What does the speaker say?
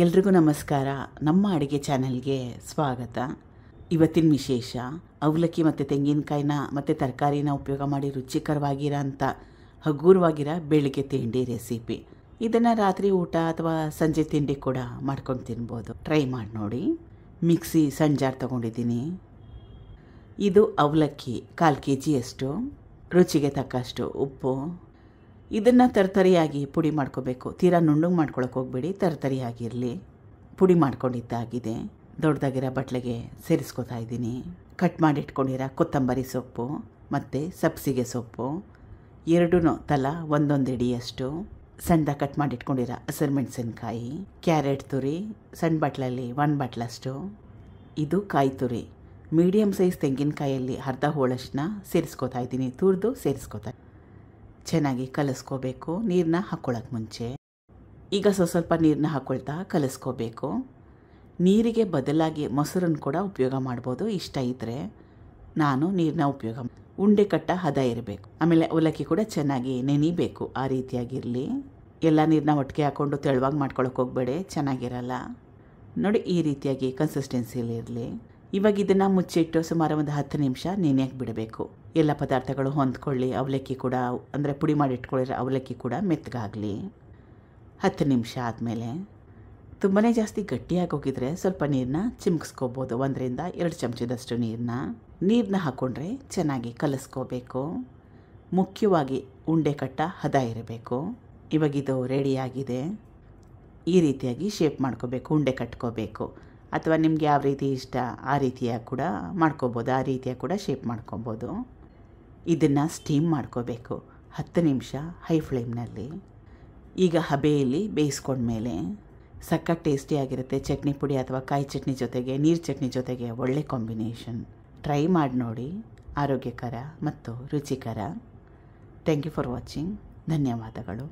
ಎಲ್ರಿಗೂ ನಮಸ್ಕಾರ. ನಮ್ಮ ಅಡುಗೆ ಚಾನೆಲ್ಗೆ ಸ್ವಾಗತ. ಇವತ್ತಿನ ವಿಶೇಷ ಅವಲಕ್ಕಿ ಮತ್ತು ತೆಂಗಿನಕಾಯಿನ ಮತ್ತು ತರಕಾರಿನ ಉಪಯೋಗ ಮಾಡಿ ರುಚಿಕರವಾಗಿರೋ ಅಂಥ ಹಗುರವಾಗಿರೋ ಬೆಳಿಗ್ಗೆ ತಿಂಡಿ ರೆಸಿಪಿ. ಇದನ್ನು ರಾತ್ರಿ ಊಟ ಅಥವಾ ಸಂಜೆ ತಿಂಡಿ ಕೂಡ ಮಾಡ್ಕೊಂಡು ತಿನ್ಬೋದು. ಟ್ರೈ ಮಾಡಿ ನೋಡಿ. ಮಿಕ್ಸಿ ಸಣ್ಣ ಜಾರ್ ತೊಗೊಂಡಿದ್ದೀನಿ. ಇದು ಅವಲಕ್ಕಿ 1/4 kg ರುಚಿಗೆ ತಕ್ಕಷ್ಟು ಉಪ್ಪು. ಇದನ್ನು ತರ್ತರಿಯಾಗಿ ಪುಡಿ ಮಾಡ್ಕೋಬೇಕು. ತೀರಾ ನುಣ್ಣಗೆ ಮಾಡ್ಕೊಳಕ್ಕೆ ಹೋಗ್ಬೇಡಿ, ತರ್ತರಿಯಾಗಿರಲಿ. ಪುಡಿ ಮಾಡ್ಕೊಂಡಿದ್ದಾಗಿದೆ. ದೊಡ್ಡದಾಗಿರೋ ಬಟ್ಲಿಗೆ ಸೇರಿಸ್ಕೊತಾ ಇದ್ದೀನಿ. ಕಟ್ ಮಾಡಿ ಇಟ್ಕೊಂಡಿರೋ ಕೊತ್ತಂಬರಿ ಸೊಪ್ಪು ಮತ್ತು ಸಬ್ಸಿಗೆ ಸೊಪ್ಪು ಎರಡೂ ತಲಾ 1 ಹಿಡಿಯಷ್ಟು. ಸಣ್ಣದಾಗಿ ಕಟ್ ಮಾಡಿ ಇಟ್ಕೊಂಡಿರೋ ಹಸಿರು ಮೆಣಸಿನ್ಕಾಯಿ, ಕ್ಯಾರೆಟ್ ತುರಿ ಸಣ್ಣ ಬಟ್ಲಲ್ಲಿ 1 ಬಟ್ಲಷ್ಟು. ಇದು ಕಾಯಿ ತುರಿ. ಮೀಡಿಯಮ್ ಸೈಜ್ ತೆಂಗಿನಕಾಯಲ್ಲಿ ಅರ್ಧ ಹೋಳಷ್ಟನ್ನ ಸೇರಿಸ್ಕೊತಾ ಇದ್ದೀನಿ. ತುರಿದು ಸೇರಿಸ್ಕೊತಾ ಚೆನ್ನಾಗಿ ಕಲಿಸ್ಕೋಬೇಕು ನೀರನ್ನ ಹಾಕ್ಕೊಳ್ಳೋಕೆ ಮುಂಚೆ. ಈಗ ಸ್ವಲ್ಪ ನೀರನ್ನ ಹಾಕ್ಕೊಳ್ತಾ ಕಲಿಸ್ಕೋಬೇಕು. ನೀರಿಗೆ ಬದಲಾಗಿ ಮೊಸರನ್ನು ಕೂಡ ಉಪಯೋಗ ಮಾಡ್ಬೋದು ಇಷ್ಟ ಇದ್ದರೆ. ನಾನು ನೀರನ್ನ ಉಪಯೋಗ ಉಂಡೆ ಕಟ್ಟ ಹದ ಇರಬೇಕು. ಆಮೇಲೆ ಅವಲಕ್ಕಿ ಕೂಡ ಚೆನ್ನಾಗಿ ನೆನಿಬೇಕು. ಆ ರೀತಿಯಾಗಿರಲಿ. ಎಲ್ಲ ನೀರನ್ನ ಒಟ್ಟಿಗೆ ಹಾಕ್ಕೊಂಡು ತೆಳುವಾಗಿ ಮಾಡ್ಕೊಳಕ್ಕೆ ಹೋಗಬೇಡಿ, ಚೆನ್ನಾಗಿರಲ್ಲ. ನೋಡಿ, ಈ ರೀತಿಯಾಗಿ ಕನ್ಸಿಸ್ಟೆನ್ಸಿಯಲ್ಲಿ ಇರಲಿ. ಇವಾಗ ಇದನ್ನು ಮುಚ್ಚಿಟ್ಟು ಸುಮಾರು ಒಂದು 10 ನಿಮಿಷ ನೆನೆಯಕ್ಕೆ ಬಿಡಬೇಕು. ಎಲ್ಲ ಪದಾರ್ಥಗಳು ಹೊಂದ್ಕೊಳ್ಳಿ. ಅವಲಕ್ಕಿ ಕೂಡ ಅಂದರೆ ಪುಡಿ ಮಾಡಿ ಇಟ್ಕೊಳ್ಳಿರೋ ಅವಲಕ್ಕಿ ಕೂಡ ಮೆತ್ತಗಾಗಲಿ. 10 ನಿಮಿಷ ಆದಮೇಲೆ ತುಂಬಾ ಜಾಸ್ತಿ ಗಟ್ಟಿಯಾಗಿ ಹೋಗಿದ್ರೆ ಸ್ವಲ್ಪ ನೀರನ್ನ ಚಿಮ್ಕಿಸ್ಕೋಬೋದು. 1ರಿಂದ 2 ಚಮಚದಷ್ಟು ನೀರನ್ನ ಹಾಕ್ಕೊಂಡ್ರೆ ಚೆನ್ನಾಗಿ ಕಲಿಸ್ಕೋಬೇಕು. ಮುಖ್ಯವಾಗಿ ಉಂಡೆ ಕಟ್ಟ ಹದ ಇರಬೇಕು. ಇವಾಗ ಇದು ರೆಡಿಯಾಗಿದೆ. ಈ ರೀತಿಯಾಗಿ ಶೇಪ್ ಮಾಡ್ಕೋಬೇಕು, ಉಂಡೆ ಕಟ್ಕೋಬೇಕು. ಅಥವಾ ನಿಮ್ಗೆ ಯಾವ ರೀತಿ ಇಷ್ಟ ಆ ರೀತಿಯಾಗಿ ಕೂಡ ಮಾಡ್ಕೋಬೋದು. ಆ ರೀತಿಯಾಗಿ ಕೂಡ ಶೇಪ್ ಮಾಡ್ಕೊಬೋದು. ಇದನ್ನು ಸ್ಟೀಮ್ ಮಾಡ್ಕೋಬೇಕು 10 ನಿಮಿಷ ಹೈ ಫ್ಲೇಮ್ನಲ್ಲಿ. ಈಗ ಹಬೆಯಲ್ಲಿ ಬೇಯಿಸ್ಕೊಂಡ್ಮೇಲೆ ಸಖತ್ ಟೇಸ್ಟಿಯಾಗಿರುತ್ತೆ. ಚಟ್ನಿ ಪುಡಿ ಅಥವಾ ಕಾಯಿ ಚಟ್ನಿ ಜೊತೆಗೆ, ನೀರು ಚಟ್ನಿ ಜೊತೆಗೆ ಒಳ್ಳೆ ಕಾಂಬಿನೇಷನ್. ಟ್ರೈ ಮಾಡಿ ನೋಡಿ. ಆರೋಗ್ಯಕರ ಮತ್ತು ರುಚಿಕರ. Thank you for watching. ಧನ್ಯವಾದಗಳು.